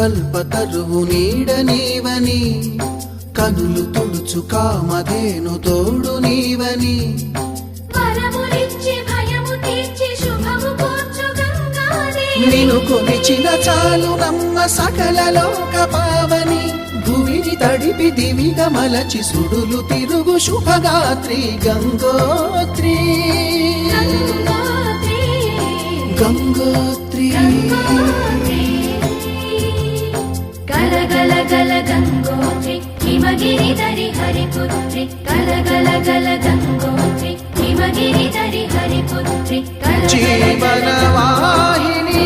కల్పతరువు నీడ నీవని కనులు తుడుచు కామధేను తోడు నీవని నిను కొలిచిన చాలు నమ్మ సకల లోక పావని భువిని తడిపి దివిగా మలచి సుడులు తిరుగు శుభగాత్రి గంగోత్రి గంగోత్రి గల గల గల గంగోత్రి హిమగిరిధరి హరిపుత్రి గల గల గల గంగోత్రి హిమగిరిధరి హరిపుత్రి జీవన వాహిని